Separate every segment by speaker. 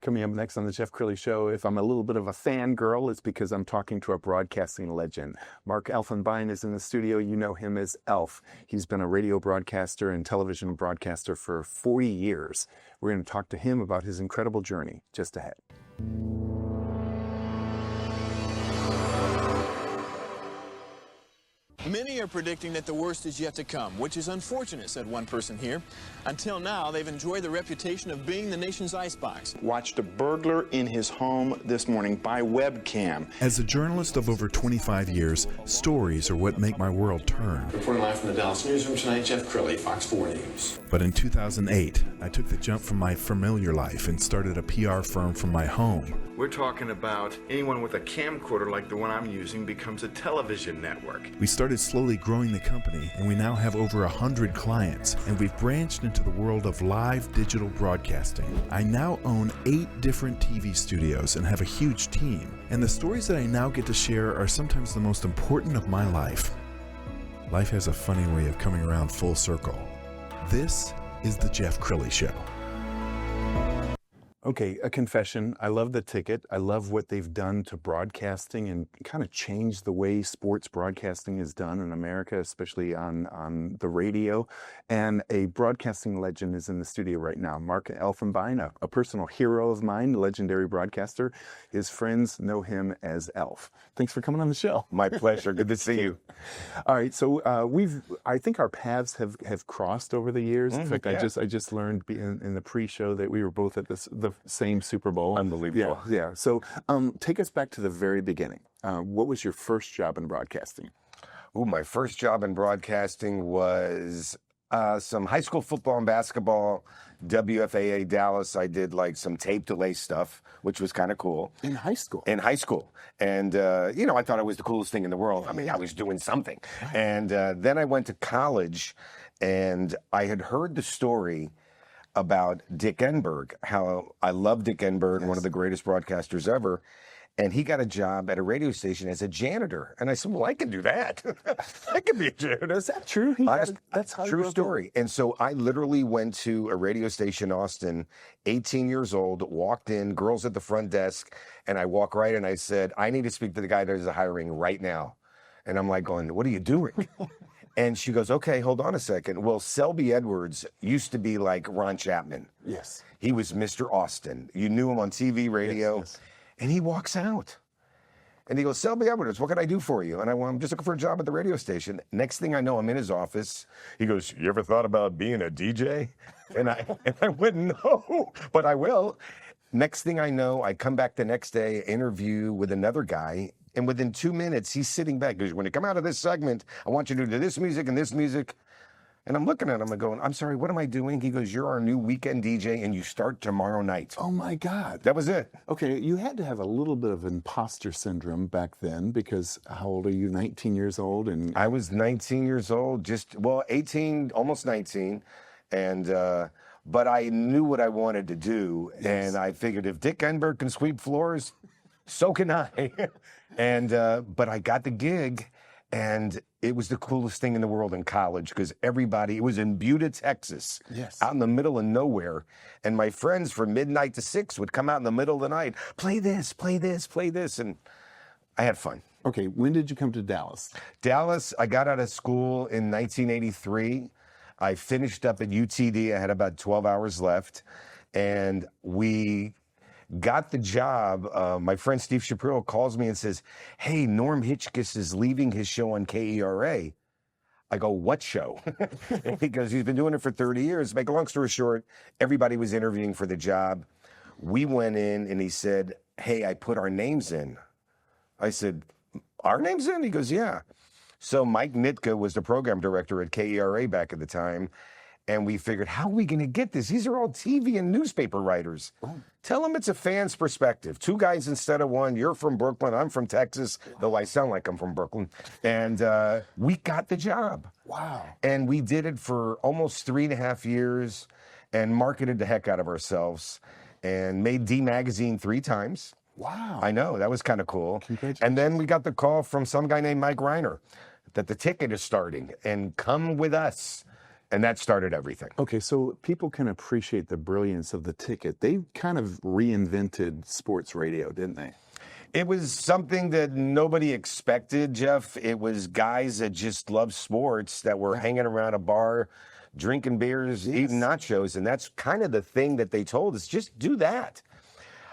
Speaker 1: Coming up next on the Jeff Crilley Show, if I'm a little bit of a fangirl, it's because I'm talking to a broadcasting legend. Mark Elfenbein is in the studio. You know him as Elf. He's been a radio broadcaster and television broadcaster for 40 years. We're going to talk to him about his incredible journey just ahead.
Speaker 2: Many are predicting that the worst is yet to come, which is unfortunate, said one person here. Until now, they've enjoyed the reputation of being the nation's icebox.
Speaker 3: Watched a burglar in his home this morning by webcam.
Speaker 4: As a journalist of over 25 years, stories are what make my world turn.
Speaker 2: Reporting live from the Dallas newsroom tonight, Jeff Crilley, Fox 4 News.
Speaker 4: But in 2008, I took the jump from my familiar life and started a PR firm from my home.
Speaker 3: We're talking about anyone with a camcorder like the one I'm using becomes a television network.
Speaker 4: We started slowly growing the company, and we now have over 100 clients, and we've branched into the world of live digital broadcasting. I now own 8 different TV studios and have a huge team, and the stories that I now get to share are sometimes the most important of my life. Life has a funny way of coming around full circle. This is the Jeff Crilley Show.
Speaker 1: Okay, a confession. I love the ticket. I love what they've done to broadcasting and kind of changed the way sports broadcasting is done in America, especially on the radio. And a broadcasting legend is in the studio right now. Mark Elfenbein, a personal hero of mine, legendary broadcaster. His friends know him as Elf. Thanks for coming on the show.
Speaker 5: My pleasure. Good to see you.
Speaker 1: All right, so I think our paths have crossed over the years. In fact,
Speaker 5: yeah.
Speaker 1: I just learned in the pre-show that we were both at the same Super Bowl.
Speaker 5: Unbelievable.
Speaker 1: Yeah. So take us back to the very beginning. What was your first job in broadcasting?
Speaker 5: Ooh, my first job in broadcasting was some high school football and basketball, WFAA Dallas. I did like some tape delay stuff, which was kind of cool.
Speaker 1: In high school?
Speaker 5: In high school. And, I thought it was the coolest thing in the world. I mean, I was doing something. And then I went to college, and I had heard the story about Dick Enberg, how I love Dick Enberg, one of the greatest broadcasters ever. And he got a job at a radio station as a janitor. And I said, well, I can do that. I can be a janitor.
Speaker 1: Is that true? That's how
Speaker 5: true story. And so I literally went to a radio station in Austin, 18 years old, walked in, girls at the front desk, and I walk right in. I said, I need to speak to the guy that is hiring right now. And I'm like going, what are you doing? And she goes, okay, hold on a second. Well, Selby Edwards used to be like Ron Chapman.
Speaker 1: Yes.
Speaker 5: He was Mr. Austin. You knew him on TV, radio.
Speaker 1: Yes.
Speaker 5: And he walks out. And he goes, Selby Edwards, what can I do for you? And I'm just looking for a job at the radio station. Next thing I know, I'm in his office. He goes, you ever thought about being a DJ? And I went, no, but I will. Next thing I know, I come back the next day, interview with another guy. And within 2 minutes, he's sitting back. He goes, when you come out of this segment, I want you to do this music and this music. And I'm looking at him and going, I'm sorry, what am I doing? He goes, you're our new weekend DJ and you start tomorrow night.
Speaker 1: Oh my God.
Speaker 5: That was it.
Speaker 1: Okay, you had to have a little bit of imposter syndrome back then because how old are you, 19 years old? And
Speaker 5: I was 19 years old, 18, almost 19. And, but I knew what I wanted to do.
Speaker 1: Yes.
Speaker 5: And I figured if Dick Enberg can sweep floors, so can I. And, but I got the gig. And it was the coolest thing in the world in college because it was in Buda, Texas, out in the middle of nowhere. And my friends from midnight to 6 would come out in the middle of the night, play this, play this, play this. And I had fun.
Speaker 1: Okay, when did you come to Dallas?
Speaker 5: Dallas, I got out of school in 1983. I finished up at UTD. I had about 12 hours left. And we got the job. My friend Steve Shapiro calls me and says, hey, Norm Hitchkiss is leaving his show on KERA. I go, what show? Because he's been doing it for 30 years. Make a long story short, everybody was interviewing for the job. We went in and he said, hey, I put our names in. I said, our names in? He goes, yeah. So Mike Nitka was the program director at KERA back at the time. And we figured, how are we going to get this? These are all TV and newspaper writers. Oh. Tell them it's a fan's perspective. 2 guys instead of 1. You're from Brooklyn. I'm from Texas, though I sound like I'm from Brooklyn. And we got the job.
Speaker 1: Wow.
Speaker 5: And we did it for almost 3.5 years and marketed the heck out of ourselves and made D Magazine 3 times.
Speaker 1: Wow.
Speaker 5: I know. That was kind of cool.
Speaker 1: Congratulations.
Speaker 5: And then we got the call from some guy named Mike Reiner that the ticket is starting and come with us. And that started everything.
Speaker 1: Okay, so people can appreciate the brilliance of the ticket. They kind of reinvented sports radio, didn't they?
Speaker 5: It was something that nobody expected, Jeff. It was guys that just love sports that were hanging around a bar, drinking beers, eating nachos. And that's kind of the thing that they told us, just do that.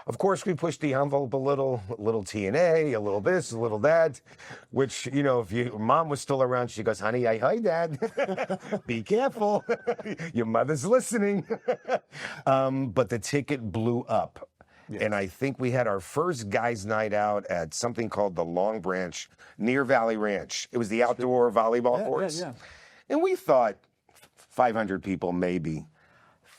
Speaker 5: Of course, we pushed the envelope a little TNA, a little this, a little that, which, you know, if your mom was still around, she goes, honey, I heard that. Be careful. Your mother's listening. But the ticket blew up. Yes. And I think we had our first guys' night out at something called the Long Branch near Valley Ranch. It was the outdoor volleyball courts. And we thought 500 people maybe.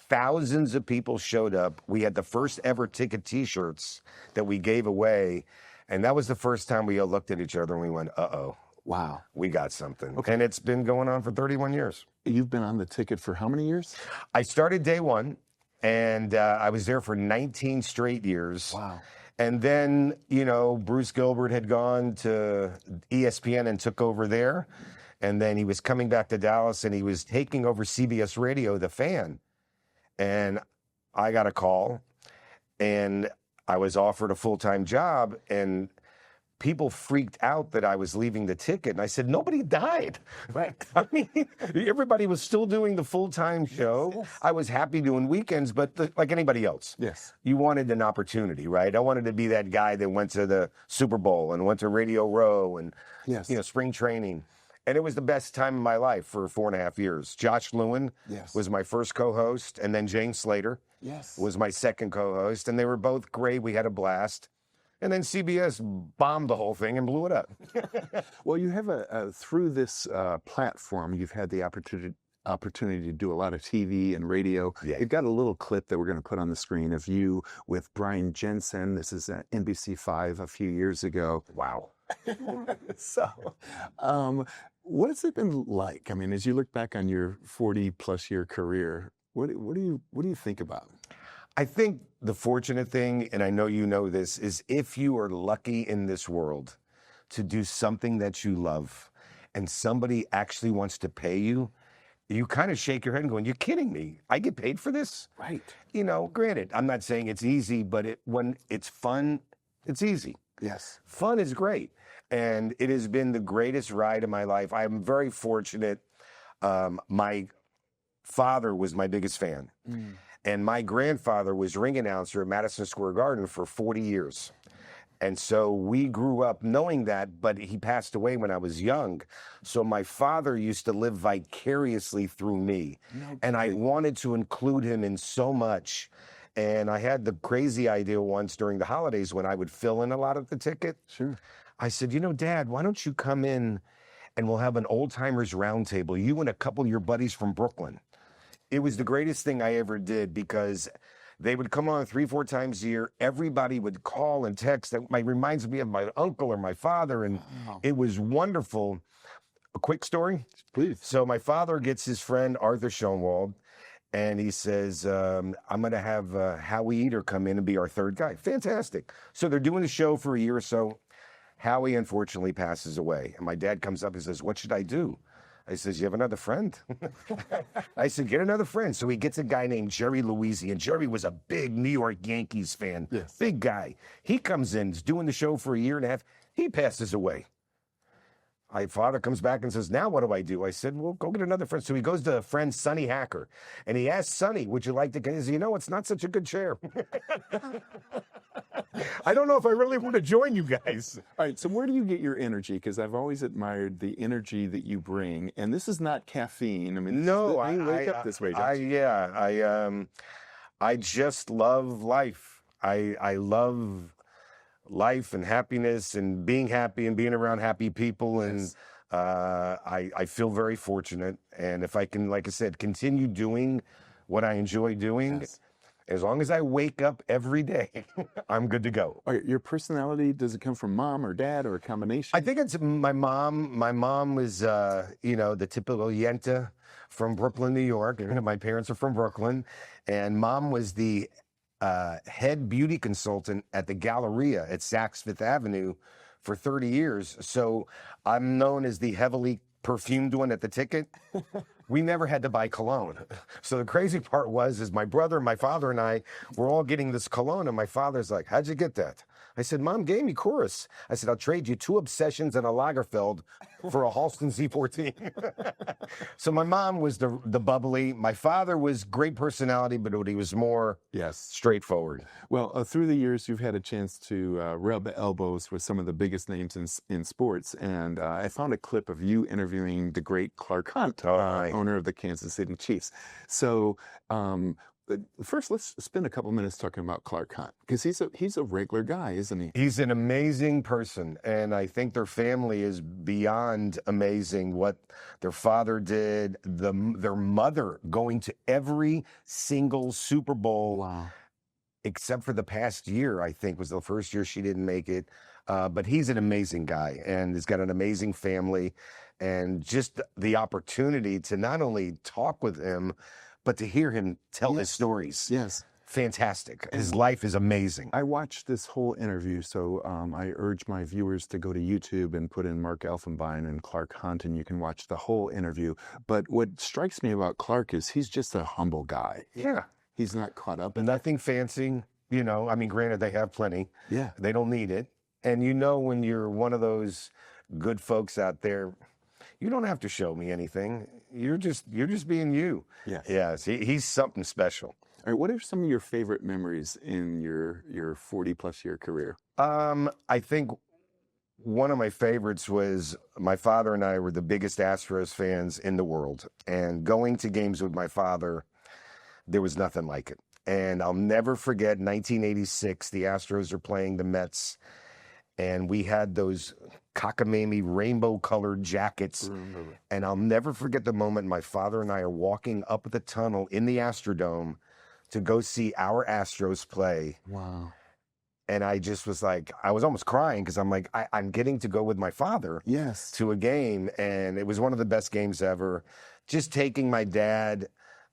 Speaker 5: Thousands of people showed up. We had the first ever ticket T-shirts that we gave away. And that was the first time we all looked at each other and we went, uh-oh.
Speaker 1: Wow.
Speaker 5: We got something.
Speaker 1: Okay.
Speaker 5: And it's been going on for 31 years.
Speaker 1: You've been on the ticket for how many years?
Speaker 5: I started day one, and I was there for 19 straight years.
Speaker 1: Wow.
Speaker 5: And then, you know, Bruce Gilbert had gone to ESPN and took over there. And then he was coming back to Dallas, and he was taking over CBS Radio, The Fan. And I got a call, and I was offered a full-time job, and people freaked out that I was leaving the ticket. And I said, nobody died.
Speaker 1: Right.
Speaker 5: I mean, everybody was still doing the full-time show. Yes. I was happy doing weekends, but like anybody else.
Speaker 1: Yes.
Speaker 5: You wanted an opportunity, right? I wanted to be that guy that went to the Super Bowl and went to Radio Row and, you know, spring training. And it was the best time of my life for 4.5 years. Josh Lewin was my first co-host, and then Jane Slater was my second co-host, and they were both great. We had a blast. And then CBS bombed the whole thing and blew it up.
Speaker 1: Well, you have through this platform, you've had the opportunity to do a lot of TV and radio. Yeah. You've got a little clip that we're going to put on the screen of you with Brian Jensen. This is NBC5 a few years ago.
Speaker 5: Wow.
Speaker 1: So, what has it been like? I mean, as you look back on your 40-plus year career, what do you think about?
Speaker 5: I think the fortunate thing, and I know you know this, is if you are lucky in this world to do something that you love, and somebody actually wants to pay you, you kind of shake your head and going, you're kidding me. I get paid for this?
Speaker 1: Right.
Speaker 5: You know, granted, I'm not saying it's easy, but when it's fun, it's easy.
Speaker 1: Yes.
Speaker 5: Fun is great. And it has been the greatest ride of my life. I'm very fortunate. My father was my biggest fan. And my grandfather was ring announcer at Madison Square Garden for 40 years. And so we grew up knowing that, but he passed away when I was young. So my father used to live vicariously through me. And I wanted to include him in so much. And I had the crazy idea once during the holidays when I would fill in a lot of the ticket.
Speaker 1: Sure.
Speaker 5: I said, you know, Dad, why don't you come in and we'll have an old timers roundtable, you and a couple of your buddies from Brooklyn. It was the greatest thing I ever did because they would come on 3-4 times a year. Everybody would call and text. That reminds me of my uncle or my father. And it was wonderful. A quick story?
Speaker 1: Please.
Speaker 5: So my father gets his friend Arthur Schoenwald. And he says, I'm going to have Howie Eater come in and be our third guy. Fantastic. So they're doing the show for a year or so. Howie, unfortunately, passes away. And my dad comes up and says, what should I do? I says, you have another friend? I said, get another friend. So he gets a guy named Jerry Louisi. And Jerry was a big New York Yankees fan. Yes. Big guy. He comes in, is doing the show for a year and a half. He passes away. My father comes back and says, now what do I do? I said, well, go get another friend. So he goes to a friend, Sonny Hacker. And he asks Sonny, would you like to get? He says, you know, it's not such a good chair. I don't know if I really want to join you guys.
Speaker 1: All right, so where do you get your energy? Because I've always admired the energy that you bring. And this is not caffeine. I mean,
Speaker 5: no,
Speaker 1: I wake up this way, don't you?
Speaker 5: I just love life. I love life and happiness and being happy and being around happy people. And I feel very fortunate. And if I can, like I said, continue doing what I enjoy doing, as long as I wake up every day, I'm good to go.
Speaker 1: All right, your personality, does it come from mom or dad or a combination?
Speaker 5: I think it's my mom. My mom was, the typical Yenta from Brooklyn, New York. My parents are from Brooklyn. And mom was the head beauty consultant at the Galleria at Saks Fifth Avenue for 30 years. So I'm known as the heavily perfumed one at the ticket. we never had to buy cologne. So the crazy part is my brother, my father, and I were all getting this cologne, and my father's like, "How'd you get that?" I said, "Mom gave me Chorus." I said, "I'll trade you 2 Obsessions and a Lagerfeld for a Halston Z14. So my mom was the bubbly. My father was great personality, but he was more
Speaker 1: Yes.
Speaker 5: straightforward.
Speaker 1: Well, through the years, you've had a chance to rub elbows with some of the biggest names in sports, and I found a clip of you interviewing the great Clark Hunt,
Speaker 5: Right.
Speaker 1: owner of the Kansas City Chiefs. So, but first, let's spend a couple minutes talking about Clark Hunt, because he's a regular guy, isn't he?
Speaker 5: He's an amazing person, and I think their family is beyond amazing. What their father did, their mother going to every single Super Bowl.
Speaker 1: Wow.
Speaker 5: Except for the past year, I think was the first year she didn't make it. But he's an amazing guy, and he's got an amazing family, and just the opportunity to not only talk with him, but to hear him tell his stories.
Speaker 1: Yes.
Speaker 5: Fantastic. His life is amazing.
Speaker 1: I watched this whole interview, so I urge my viewers to go to YouTube and put in Mark Elfenbein and Clark Hunt, and you can watch the whole interview. But what strikes me about Clark is he's just a humble guy.
Speaker 5: Yeah.
Speaker 1: He's not caught up in
Speaker 5: Nothing fancy, I mean, granted, they have plenty.
Speaker 1: Yeah.
Speaker 5: They don't need it. And when you're one of those good folks out there, you don't have to show me anything. You're just being you.
Speaker 1: Yes.
Speaker 5: Yes. He's something special.
Speaker 1: All right, what are some of your favorite memories in your 40-plus year career?
Speaker 5: I think one of my favorites was my father and I were the biggest Astros fans in the world. And going to games with my father, there was nothing like it. And I'll never forget 1986, the Astros are playing the Mets, and we had those cockamamie rainbow-colored jackets. And I'll never forget the moment my father and I are walking up the tunnel in the Astrodome to go see our Astros play.
Speaker 1: Wow.
Speaker 5: And I just was like, I was almost crying because I'm like, I'm getting to go with my father
Speaker 1: Yes.
Speaker 5: to a game. And it was one of the best games ever. Just taking my dad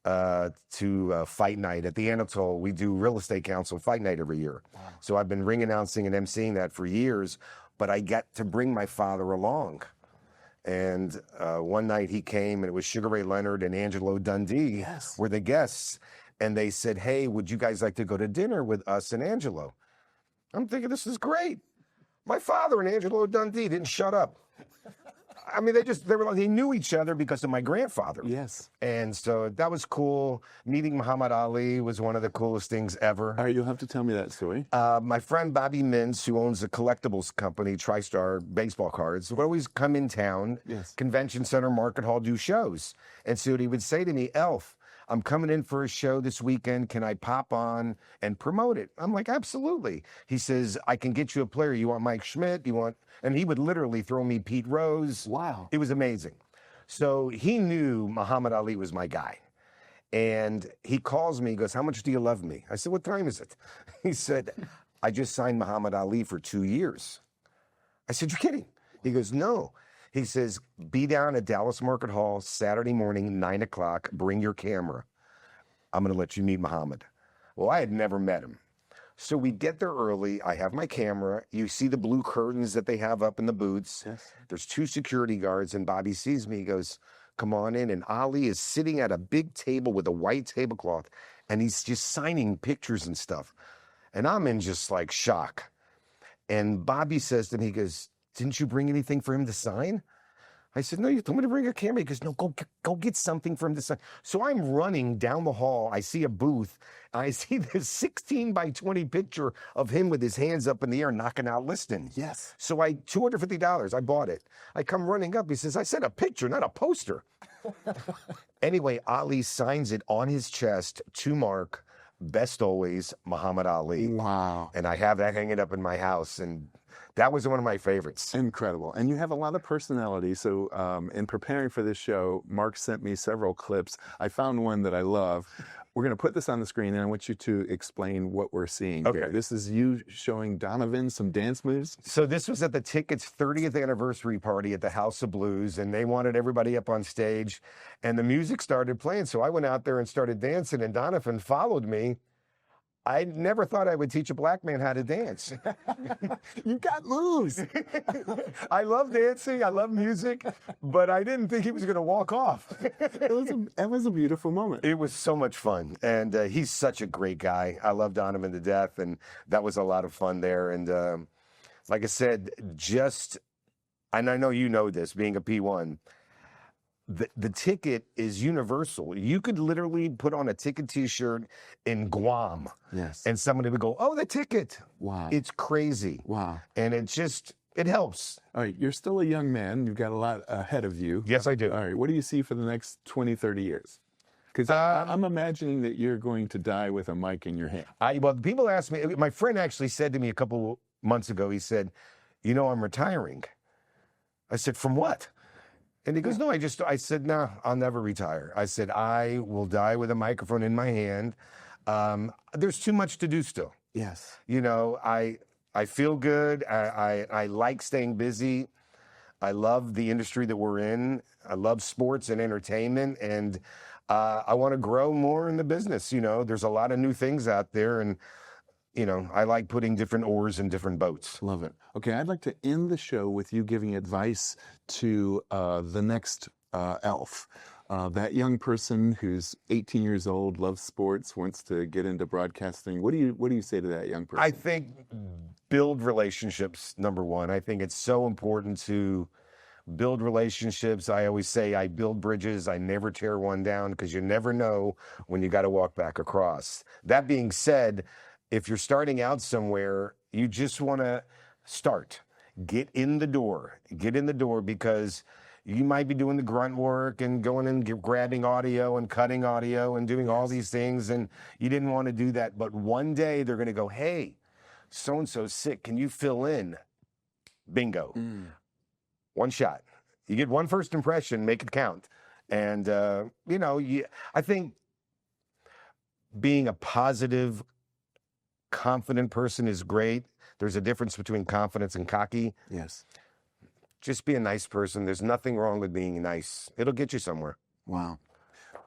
Speaker 5: to fight night. At the Anatole, we do Real Estate Council fight night every year. Wow. So I've been ring announcing and emceeing that for years, but I get to bring my father along. And one night he came, and it was Sugar Ray Leonard and Angelo Dundee were the guests. And they said, "Hey, would you guys like to go to dinner with us and Angelo?" I'm thinking, this is great. My father and Angelo Dundee didn't shut up. I mean, they knew each other because of my grandfather.
Speaker 1: Yes.
Speaker 5: And so that was cool. Meeting Muhammad Ali was one of the coolest things ever.
Speaker 1: All right, you'll have to tell me that story.
Speaker 5: My friend Bobby Mintz, who owns a collectibles company, TriStar Baseball Cards, would always come in town, Convention Center, Market Hall, do shows. And so he would say to me, "Elf, I'm coming in for a show this weekend. Can I pop on and promote it?" I'm like, "Absolutely." He says, "I can get you a player. You want Mike Schmidt? And he would literally throw me Pete Rose.
Speaker 1: Wow.
Speaker 5: It was amazing. So he knew Muhammad Ali was my guy. And he calls me, he goes, "How much do you love me?" I said, "What time is it?" He said, "I just signed Muhammad Ali for 2 years." I said, "You're kidding." He goes, "No." He says, "Be down at Dallas Market Hall Saturday morning, 9 o'clock. Bring your camera. I'm going to let you meet Muhammad." Well, I had never met him. So we get there early. I have my camera. You see the blue curtains that they have up in the booths.
Speaker 1: Yes.
Speaker 5: There's 2 security guards, and Bobby sees me. He goes, "Come on in." And Ali is sitting at a big table with a white tablecloth, and he's just signing pictures and stuff. And I'm in just like shock. And Bobby says to me, he goes, "Didn't you bring anything for him to sign?" I said, "No, you told me to bring a camera." He goes, "No, go get something for him to sign." So I'm running down the hall. I see a booth. I see this 16 by 20 picture of him with his hands up in the air knocking out listing.
Speaker 1: Yes.
Speaker 5: So $250, I bought it. I come running up. He says, "I said a picture, not a poster." Anyway, Ali signs it on his chest to Mark, "Best always, Muhammad Ali."
Speaker 1: Wow.
Speaker 5: And I have that hanging up in my house. And that was one of my favorites.
Speaker 1: Incredible. And you have a lot of personality. So in preparing for this show, Mark sent me several clips. I found one that I love. We're going to put this on the screen, and I want you to explain what we're seeing here. This is you showing Donovan some dance moves.
Speaker 5: So this was at the Ticket's 30th anniversary party at the House of Blues, and they wanted everybody up on stage, and the music started playing. So I went out there and started dancing, and Donovan followed me. I never thought I would teach a black man how to dance.
Speaker 1: You got moves.
Speaker 5: I love dancing, I love music, but I didn't think he was going to walk off.
Speaker 1: It was a beautiful moment.
Speaker 5: It was so much fun, and he's such a great guy. I love Donovan to death, and that was a lot of fun there. And like I said, and I know you know this, being a P1, the ticket is universal. You could literally put on a ticket T-shirt in Guam,
Speaker 1: Yes.
Speaker 5: and somebody would go, "Oh, the ticket!"
Speaker 1: Wow.
Speaker 5: It's crazy.
Speaker 1: Wow.
Speaker 5: And it helps.
Speaker 1: All right. You're still a young man. You've got a lot ahead of you.
Speaker 5: Yes, I do.
Speaker 1: All right. What do you see for the next 20, 30 years? Because I'm imagining that you're going to die with a mic in your hand.
Speaker 5: Well, people ask me. My friend actually said to me a couple months ago. He said, "I'm retiring." I said, "From what?" And he goes, "No, I said, no, I'll never retire." I said, "I will die with a microphone in my hand. There's too much to do still.
Speaker 1: Yes.
Speaker 5: I feel good. I like staying busy. I love the industry that we're in. I love sports and entertainment. And I want to grow more in the business. There's a lot of new things out there. And, I like putting different oars in different boats."
Speaker 1: Love it. Okay, I'd like to end the show with you giving advice to the next elf. That young person who's 18 years old, loves sports, wants to get into broadcasting. What do you say to that young person?
Speaker 5: I think build relationships, number one. I think it's so important to build relationships. I always say I build bridges. I never tear one down, because you never know when you got to walk back across. That being said, if you're starting out somewhere, you just want to start. Get in the door. Get in the door, because you might be doing the grunt work and going and grabbing audio and cutting audio and doing all these things, and you didn't want to do that. But one day they're going to go, "Hey, so-and-so's sick. Can you fill in?" Bingo. One shot. You get one first impression, make it count. And, I think being a positive, confident person is great. There's a difference between confidence and cocky.
Speaker 1: Yes.
Speaker 5: Just be a nice person. There's nothing wrong with being nice. It'll get you somewhere.
Speaker 1: Wow.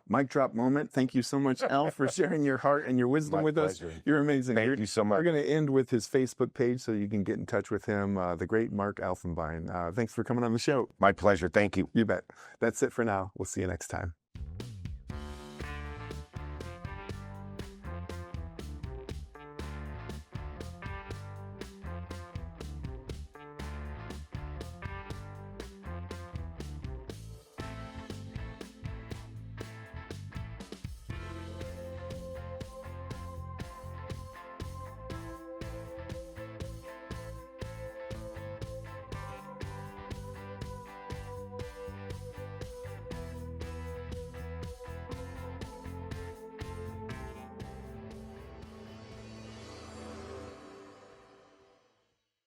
Speaker 1: Mic drop moment. Thank you so much, Al, for sharing your heart and your wisdom
Speaker 5: My
Speaker 1: with
Speaker 5: pleasure.
Speaker 1: us. You're amazing.
Speaker 5: Thank you so much.
Speaker 1: We're going to end with his Facebook page so you can get in touch with him, the great Mark Elfenbein. Thanks for coming on the show.
Speaker 5: My pleasure. Thank you.
Speaker 1: You bet. That's it for now. We'll see you next time.